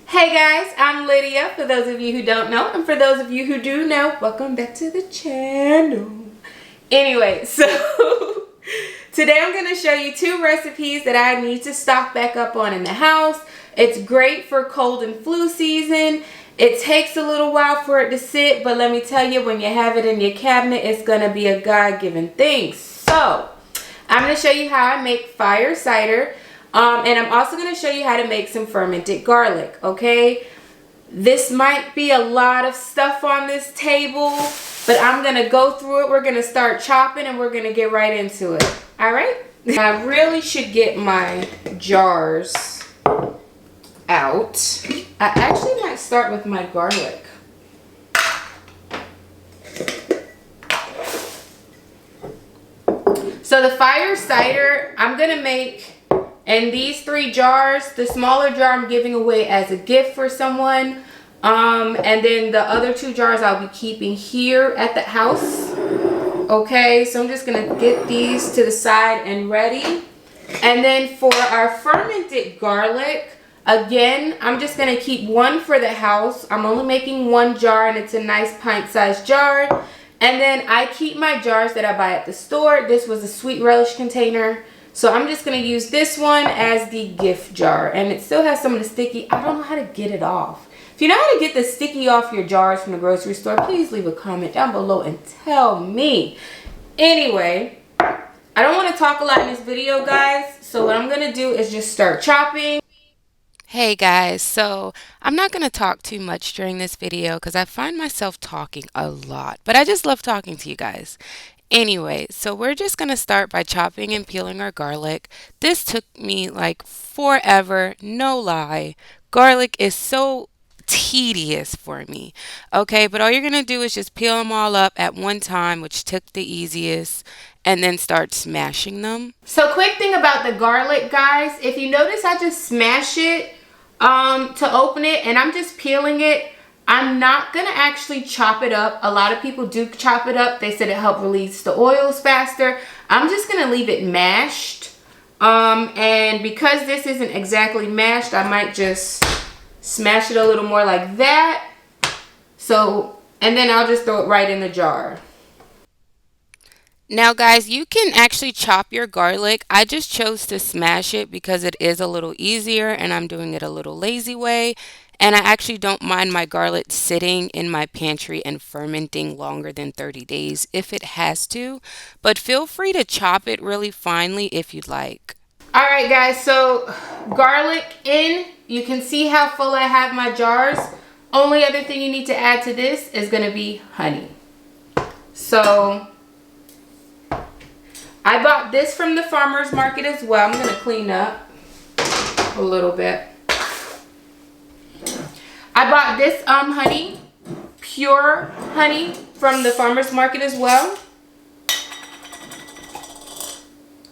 Hey guys, I'm Lydia, for those of you who don't know, and for those of you who do know, welcome back to the channel. Anyway, so today I'm going to show you 2 recipes that I need to stock back up on in the house. It's great for cold and flu season. It takes a little while for it to sit, but let me tell you, when you have it in your cabinet, it's going to be a God-given thing. So, I'm going to show you how I make fire cider. And I'm also going to show you how to make some fermented garlic, okay? This might be a lot of stuff on this table, but I'm going to go through it. We're going to start chopping and we're going to get right into it, all right? I really should get my jars out. I actually might start with my garlic. So the fire cider, I'm going to make in these 3 jars. The smaller jar I'm giving away as a gift for someone. And then the other 2 jars I'll be keeping here at the house. Okay, so I'm just going to get these to the side and ready. And then for our fermented garlic, again, I'm just going to keep 1 for the house. I'm only making 1 jar and it's a nice pint-sized jar. And then I keep my jars that I buy at the store. This was a sweet relish container. So I'm just going to use this one as the gift jar. And it still has some of the sticky. I don't know how to get it off. If you know how to get the sticky off your jars from the grocery store, please leave a comment down below and tell me. Anyway, I don't want to talk a lot in this video, guys. So what I'm going to do is just start chopping. Hey guys, so I'm not going to talk too much during this video because I find myself talking a lot, but I just love talking to you guys. Anyway, so we're just going to start by chopping and peeling our garlic. This took me like forever, no lie. Garlic is so tedious for me. Okay, but all you're going to do is just peel them all up at one time, which took the easiest, and then start smashing them. So quick thing about the garlic, guys. If you notice, I just smash it to open it, and I'm just peeling it. I'm not gonna actually chop it up. A lot of people do chop it up. They said it helped release the oils faster. I'm just gonna leave it mashed. And because this isn't exactly mashed, I might just smash it a little more like that. So, and then I'll just throw it right in the jar. Now, guys, you can actually chop your garlic. I just chose to smash it because it is a little easier and I'm doing it a little lazy way. And I actually don't mind my garlic sitting in my pantry and fermenting longer than 30 days if it has to. But feel free to chop it really finely if you'd like. All right, guys, so garlic in. You can see how full I have my jars. Only other thing you need to add to this is going to be honey. So I bought this from the farmer's market as well. I'm going to clean up a little bit. I bought this honey, pure honey from the farmer's market as well.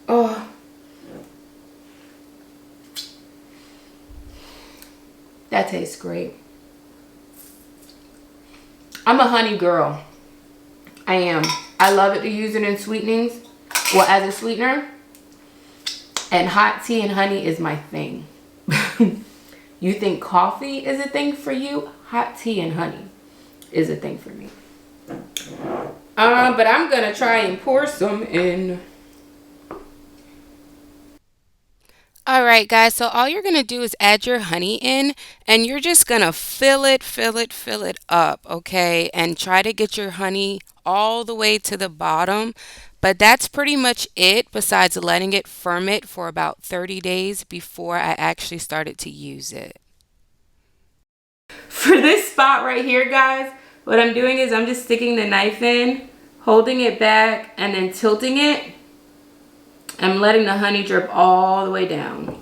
Oh, that tastes great. I'm a honey girl. I am. I love it to use it in sweetenings. Well, as a sweetener. And hot tea and honey is my thing. You think coffee is a thing for you? Hot tea and honey is a thing for me. But I'm going to try and pour some in. Alright guys, so all you're going to do is add your honey in and you're just going to fill it up, okay? And try to get your honey all the way to the bottom. But that's pretty much it besides letting it ferment for about 30 days before I actually started to use it. For this spot right here, guys, what I'm doing is I'm just sticking the knife in, holding it back, and then tilting it. I'm letting the honey drip all the way down.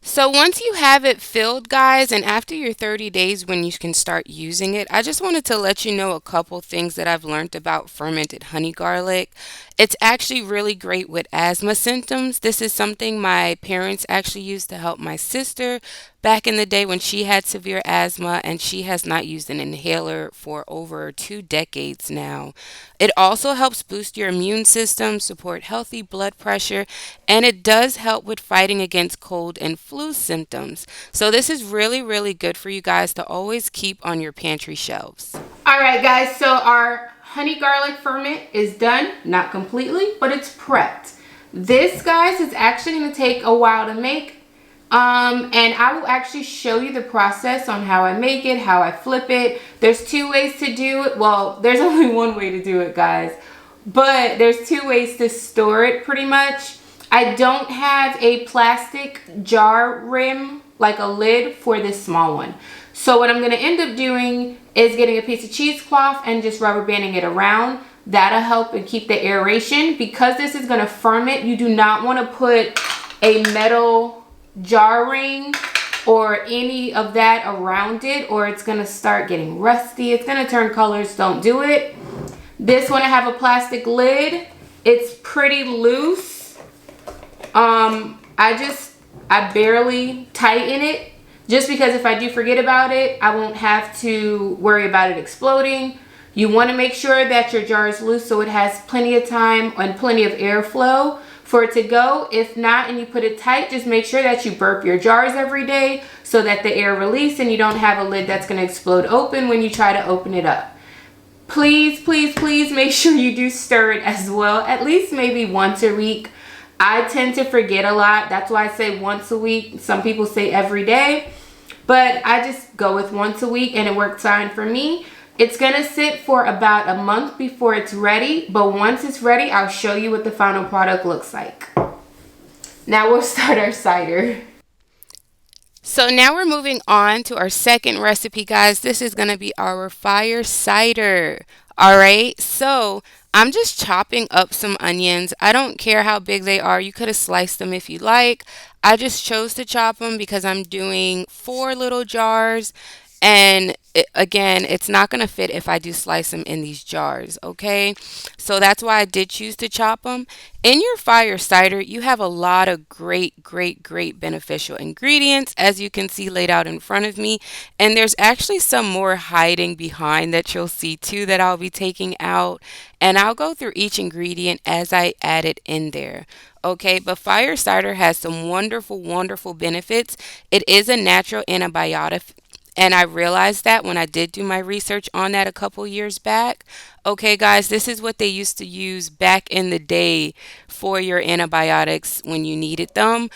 So once you have it filled, guys, and after your 30 days when you can start using it, I just wanted to let you know a couple things that I've learned about fermented honey garlic. It's actually really great with asthma symptoms. This is something my parents actually used to help my sister back in the day when she had severe asthma, and she has not used an inhaler for over 2 decades now. It also helps boost your immune system, support healthy blood pressure, and it does help with fighting against cold and flu flu symptoms. So this is really, really good for you guys to always keep on your pantry shelves. All right, guys, so our honey garlic ferment is done. Not completely, but it's prepped. This, guys, is actually going to take a while to make. And I will actually show you the process on how I make it, how I flip it. There's two ways to do it. Well, there's only one way to do it, guys. But there's two ways to store it, pretty much. I don't have a plastic jar rim, like a lid, for this small one. So what I'm going to end up doing is getting a piece of cheesecloth and just rubber banding it around. That'll help and keep the aeration. Because this is going to ferment, you do not want to put a metal jar ring or any of that around it, or it's going to start getting rusty. It's going to turn colors. Don't do it. This one, I have a plastic lid. It's pretty loose. I barely tighten it, just because if I do forget about it, I won't have to worry about it exploding. You want to make sure that your jar is loose so it has plenty of time and plenty of airflow for it to go. If not, and you put it tight, just make sure that you burp your jars every day so that the air release and you don't have a lid that's going to explode open when you try to open it up. Please, please, please make sure you do stir it as well, at least maybe once a week. I tend to forget a lot. That's why I say once a week. Some people say every day, but I just go with once a week and it works fine for me. It's going to sit for about a month before it's ready, but once it's ready, I'll show you what the final product looks like. Now we'll start our cider. So now we're moving on to our second recipe, guys. This is going to be our fire cider. All right, so I'm just chopping up some onions. I don't care how big they are. You could have sliced them if you like. I just chose to chop them because I'm doing 4 little jars. And again, it's not going to fit if I do slice them in these jars, okay? So that's why I did choose to chop them. In your fire cider, you have a lot of great, great, great beneficial ingredients, as you can see laid out in front of me. And there's actually some more hiding behind that you'll see too that I'll be taking out. And I'll go through each ingredient as I add it in there. Okay, but fire cider has some wonderful, wonderful benefits. It is a natural antibiotic. And I realized that when I did do my research on that a couple years back. Okay, guys, this is what they used to use back in the day for your antibiotics when you needed them,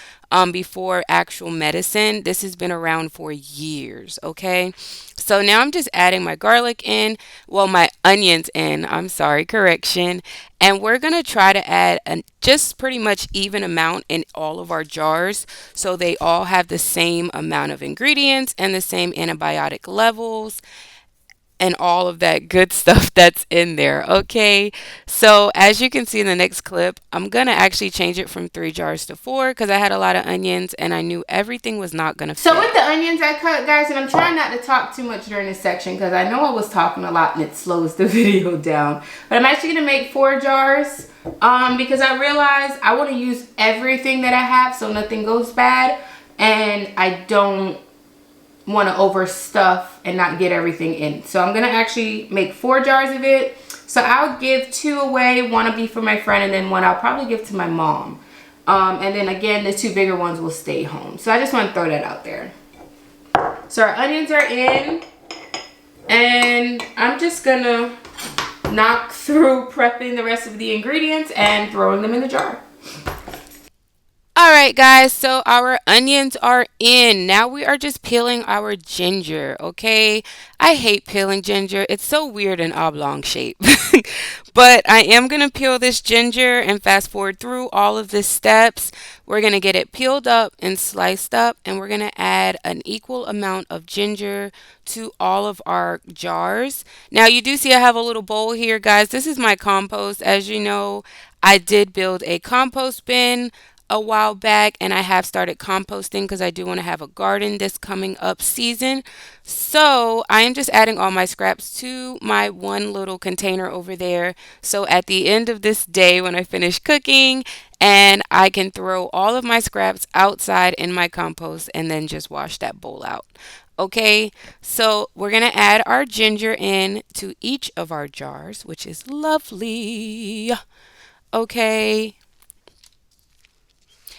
before actual medicine. This has been around for years, okay? So now I'm just adding my garlic in, well, my onions in, I'm sorry, correction. And we're going to try to add just pretty much even amount in all of our jars so they all have the same amount of ingredients and the same antibiotic levels and all of that good stuff that's in there. Okay, so as you can see in the next clip, I'm gonna actually change it from 3 jars to 4 because I had a lot of onions and I knew everything was not gonna fit. So with the onions I cut, guys, and I'm trying not to talk too much during this section because I know I was talking a lot and it slows the video down, but I'm actually gonna make 4 jars because I realized I want to use everything that I have so nothing goes bad, and I don't want to overstuff and not get everything in. So I'm gonna actually make 4 jars of it. So I'll give 2 away. One will be for my friend, and then one I'll probably give to my mom. And then again, the 2 bigger ones will stay home. So I just want to throw that out there. So our onions are in, and I'm just gonna knock through prepping the rest of the ingredients and throwing them in the jar. Alright guys, so our onions are in. Now we are just peeling our ginger, okay? I hate peeling ginger. It's so weird in oblong shape. But I am going to peel this ginger and fast forward through all of the steps. We're going to get it peeled up and sliced up, and we're going to add an equal amount of ginger to all of our jars. Now you do see I have a little bowl here, guys. This is my compost. As you know, I did build a compost bin a while back, and I have started composting because I do want to have a garden this coming up season. So I am just adding all my scraps to my one little container over there. So at the end of this day, when I finish cooking, and I can throw all of my scraps outside in my compost and then just wash that bowl out. Okay, so we're going to add our ginger in to each of our jars, which is lovely. Okay.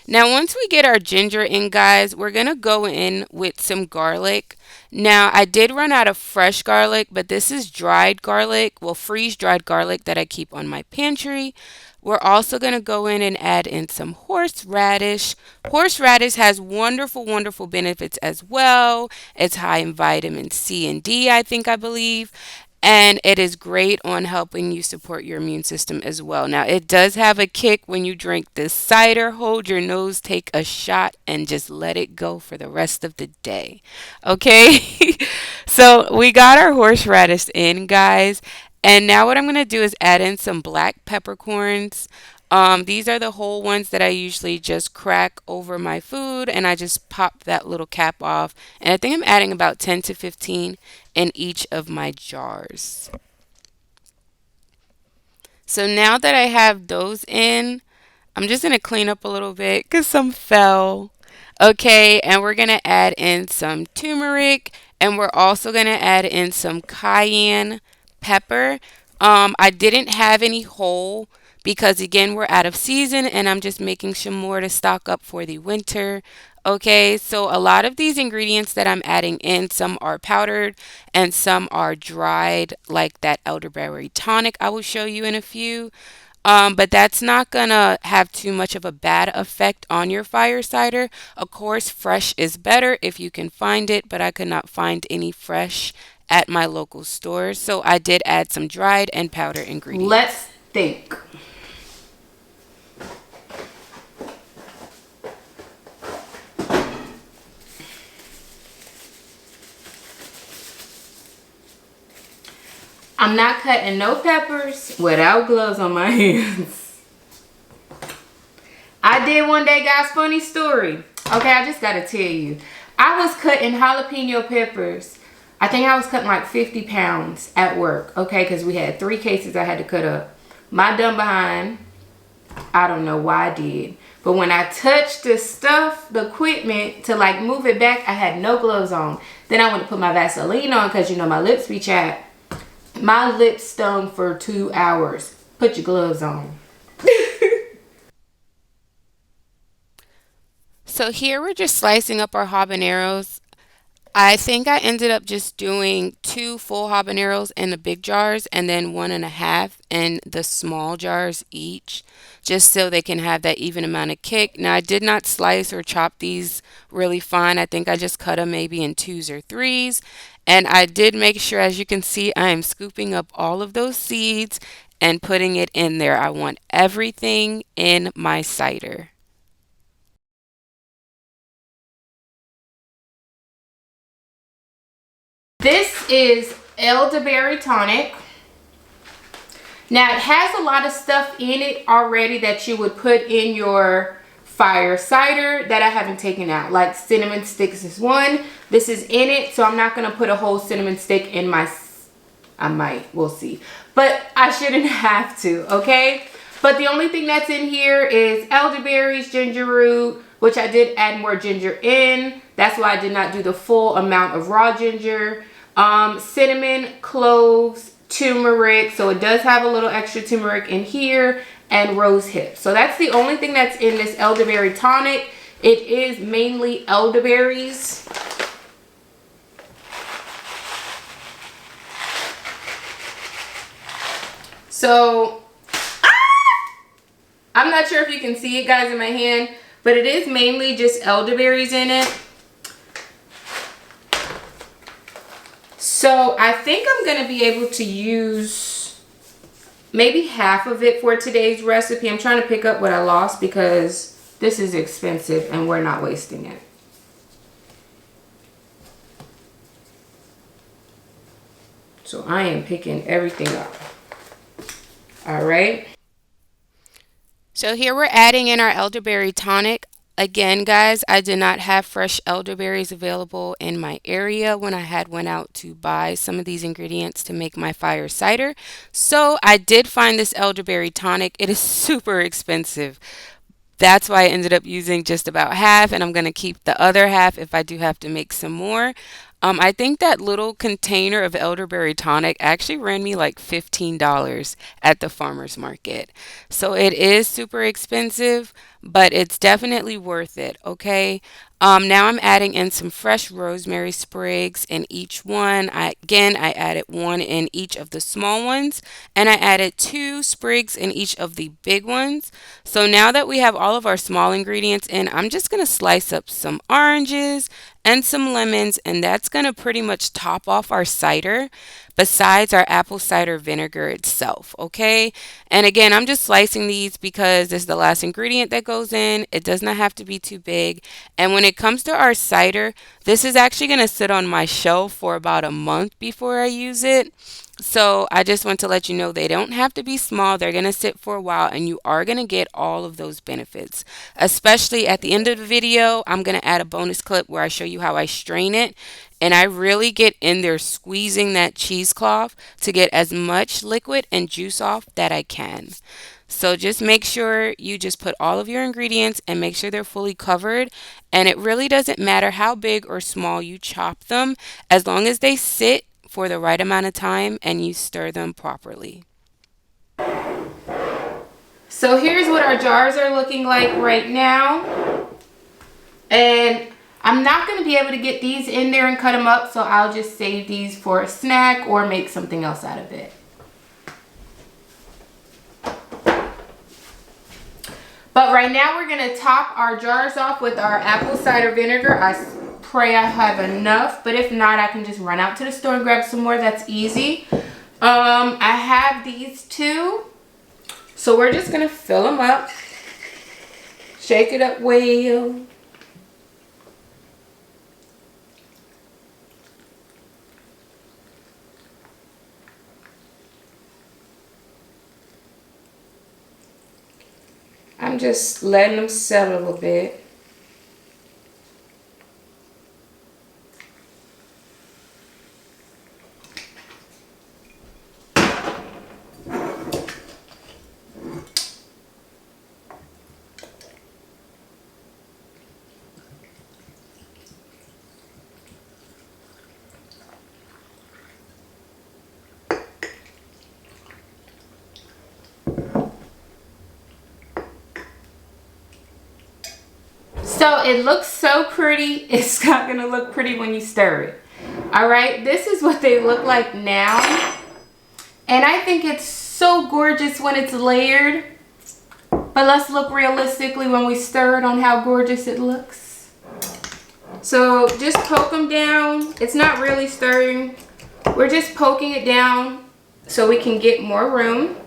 Now, once we get our ginger in, guys, we're going to go in with some garlic. Now, I did run out of fresh garlic, but this is dried garlic, well, freeze dried garlic that I keep on my pantry. We're also going to go in and add in some horseradish. Horseradish has wonderful, wonderful benefits as well. It's high in vitamin C and D, I believe. And it is great on helping you support your immune system as well. Now, it does have a kick when you drink this cider. Hold your nose, take a shot, and just let it go for the rest of the day. Okay? So, we got our horseradish in, guys. And now, what I'm going to do is add in some black peppercorns. These are the whole ones that I usually just crack over my food and I just pop that little cap off. And I think I'm adding about 10 to 15 in each of my jars. So now that I have those in, I'm just going to clean up a little bit because some fell. Okay, and we're going to add in some turmeric and we're also going to add in some cayenne pepper. I didn't have any whole because again, we're out of season and I'm just making some more to stock up for the winter. Okay, so a lot of these ingredients that I'm adding in, some are powdered and some are dried, like that elderberry tonic I will show you in a few. But that's not gonna have too much of a bad effect on your fire cider. Of course, fresh is better if you can find it, but I could not find any fresh at my local stores. So I did add some dried and powdered ingredients. Let's think. I'm not cutting no peppers without gloves on my hands. I did one day, guys, funny story. Okay, I just gotta tell you. I was cutting jalapeno peppers. I think I was cutting like 50 pounds at work, okay, because we had 3 cases I had to cut up. My dumb behind, I don't know why I did. But when I touched the stuff, the equipment to like move it back, I had no gloves on. Then I went to put my Vaseline on because you know my lips be chapped. My lips stung for 2 hours. Put your gloves on. So here we're just slicing up our habaneros. I think I ended up just doing 2 full habaneros in the big jars and then 1.5 in the small jars each, just so they can have that even amount of kick. Now I did not slice or chop these really fine. I think I just cut them maybe in 2s or 3s. And I did make sure, as you can see, I am scooping up all of those seeds and putting it in there. I want everything in my cider. This is elderberry tonic. Now it has a lot of stuff in it already that you would put in your fire cider that I haven't taken out. Like cinnamon sticks is one. This is in it, so I'm not going to put a whole cinnamon stick in my... I might, we'll see. But I shouldn't have to, okay? But the only thing that's in here is elderberries, ginger root, which I did add more ginger in. That's why I did not do the full amount of raw ginger. Cinnamon, cloves, turmeric. So it does have a little extra turmeric in here. And rose hips. So that's the only thing that's in this elderberry tonic. It is mainly elderberries. So, I'm not sure if you can see it, guys, in my hand, but it is mainly just elderberries in it. So, I think I'm going to be able to use maybe half of it for today's recipe. I'm trying to pick up what I lost because this is expensive and we're not wasting it. So, I am picking everything up. All right. So here we're adding in our elderberry tonic. Again, guys, I did not have fresh elderberries available in my area when I had went out to buy some of these ingredients to make my fire cider. So I did find this elderberry tonic. It is super expensive. That's why I ended up using just about half, and I'm going to keep the other half if I do have to make some more. I think that little container of elderberry tonic actually ran me like $15 at the farmer's market. So it is super expensive, but it's definitely worth it, okay? Now I'm adding in some fresh rosemary sprigs in each one. I added one in each of the small ones, and I added two sprigs in each of the big ones. So now that we have all of our small ingredients in, I'm just going to slice up some oranges and some lemons, and that's going to pretty much top off our cider besides our apple cider vinegar itself, okay? And again, I'm just slicing these because this is the last ingredient that goes in. It does not have to be too big. And when it comes to our cider, this is actually going to sit on my shelf for about a month before I use it. So I just want to let you know they don't have to be small. They're going to sit for a while and you are going to get all of those benefits. Especially at the end of the video, I'm going to add a bonus clip where I show you how I strain it. And I really get in there squeezing that cheesecloth to get as much liquid and juice off that I can. So just make sure you just put all of your ingredients and make sure they're fully covered. And it really doesn't matter how big or small you chop them as long as they sit for the right amount of time and you stir them properly. So here's what our jars are looking like right now. And I'm not going to be able to get these in there and cut them up, so I'll just save these for a snack or make something else out of it. But right now we're going to top our jars off with our apple cider vinegar. I pray I have enough, but if not, I can just run out to the store and grab some more. That's easy. I have these two, so we're just going to fill them up. Shake it up well. I'm just letting them settle a little bit. So it looks so pretty. It's not going to look pretty when you stir it. All right, this is what they look like now. And I think it's so gorgeous when it's layered. But let's look realistically when we stir it on how gorgeous it looks. So just poke them down. It's not really stirring. We're just poking it down so we can get more room.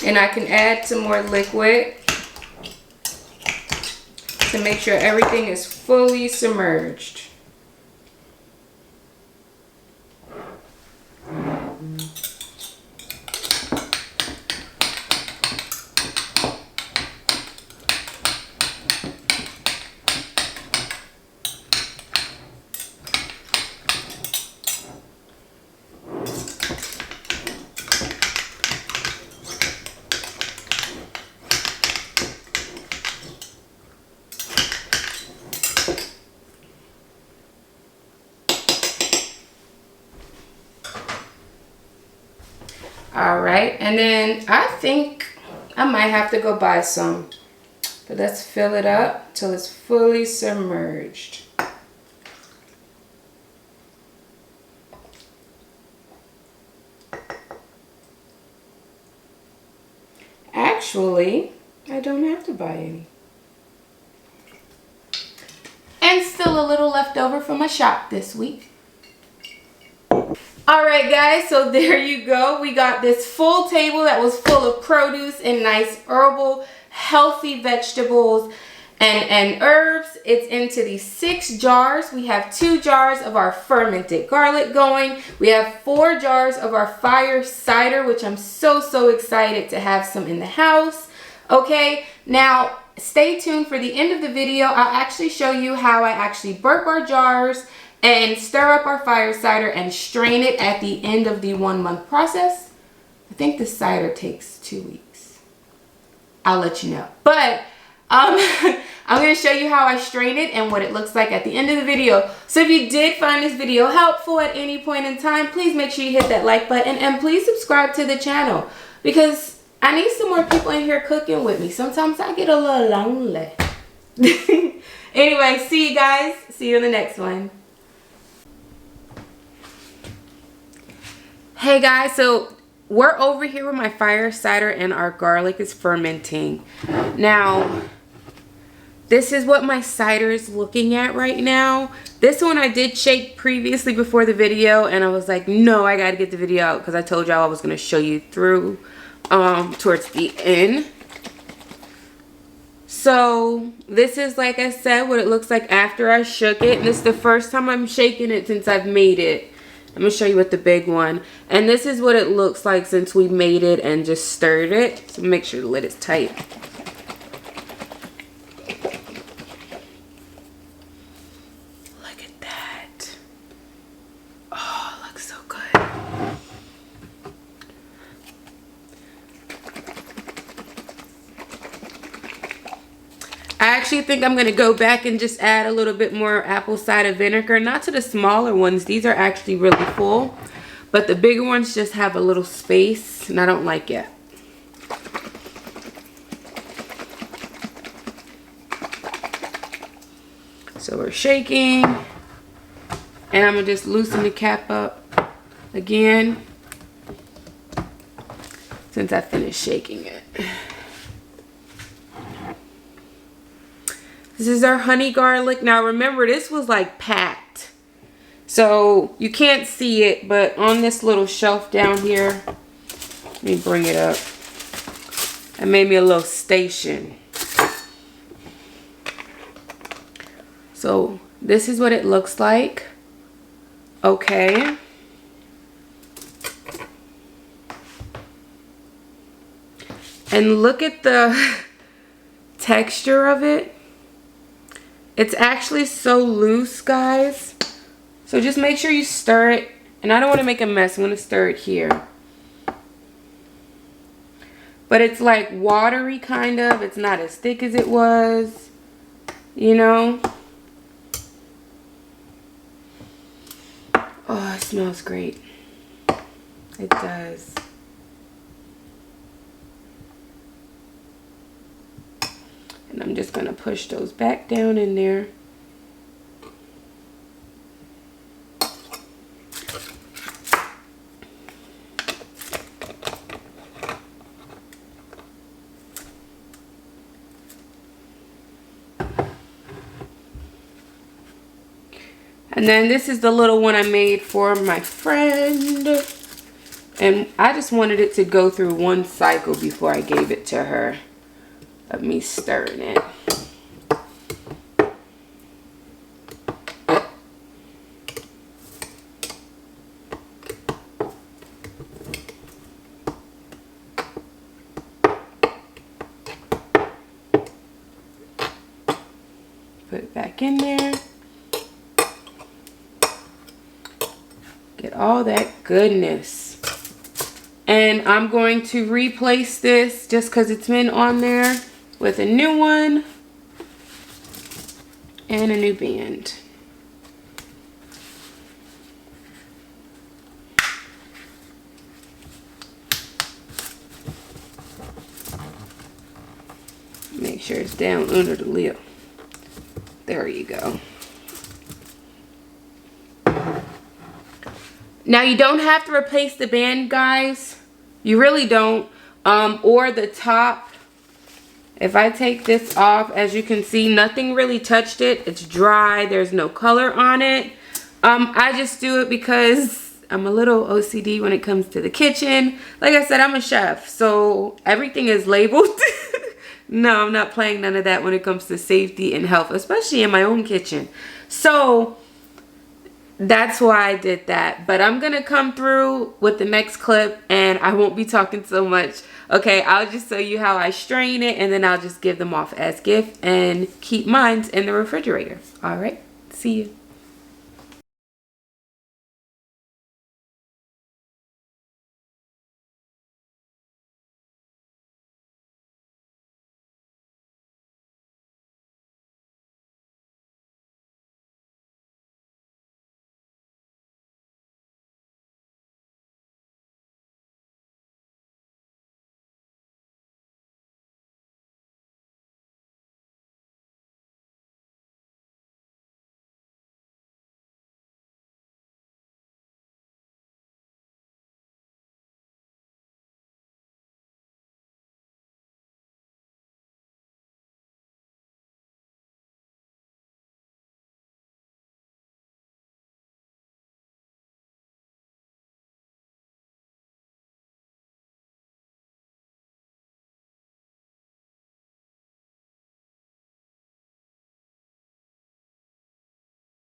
And I can add some more liquid to make sure everything is fully submerged. All right, and then I think I might have to go buy some, but let's fill it up till it's fully submerged. Actually, I don't have to buy any. And still a little left over from my shop this week. Alright guys, so there you go. We got this full table that was full of produce and nice herbal, healthy vegetables and herbs. It's into these 6 jars. We have 2 jars of our fermented garlic going. We have 4 jars of our Fire Cider, which I'm so excited to have some in the house. Okay, now stay tuned for the end of the video. I'll actually show you how I actually burp our jars and stir up our Fire Cider and strain it at the end of the 1-month process. I think the cider takes 2 weeks. I'll let you know. But I'm going to show you how I strain it and what it looks like at the end of the video. So if you did find this video helpful at any point in time, please make sure you hit that like button and please subscribe to the channel because I need some more people in here cooking with me. Sometimes I get a little lonely. Anyway, see you guys. See you in the next one. Hey guys, so we're over here with my fire cider and our garlic is fermenting. Now, this is what my cider is looking at right now. This one I did shake previously before the video and I was like, no, I gotta get the video out because I told y'all I was gonna show you through towards the end. So this is, like I said, what it looks like after I shook it. And this is the first time I'm shaking it since I've made it. I'm going to show you with the big one. And this is what it looks like since we made it and just stirred it. So make sure the lid is tight. Look at that. Oh, it looks so good. I actually think I'm going to go back and just add a little bit more apple cider vinegar. Not to the smaller ones. These are actually really full. But the bigger ones just have a little space. And I don't like it. So we're shaking. And I'm going to just loosen the cap up again. Since I finished shaking it. This is our honey garlic. Now remember, this was like packed. So you can't see it, but on this little shelf down here, let me bring it up. I made me a little station. So this is what it looks like. Okay. And look at the texture of it. It's actually so loose, guys. So just make sure you stir it. And I don't want to make a mess. I'm going to stir it here. But it's like watery kind of. It's not as thick as it was. You know. Oh, it smells great. It does. And I'm just going to push those back down in there. And then this is the little one I made for my friend. And I just wanted it to go through one cycle before I gave it to her. Of me stirring it. Put it back in there. Get all that goodness. And I'm going to replace this just because it's been on there with a new one and a new band. Make sure it's down under the lip. There you go. Now you don't have to replace the band, guys. You really don't. Or the top. If I take this off, as you can see, nothing really touched it. It's dry. There's no color on it. I just do it because I'm a little OCD when it comes to the kitchen. Like I said, I'm a chef, so everything is labeled. No, I'm not playing none of that when it comes to safety and health, especially in my own kitchen. So that's why I did that. But I'm going to come through with the next clip and I won't be talking so much. Okay, I'll just show you how I strain it and then I'll just give them off as gift and keep mine in the refrigerator. All right, see you.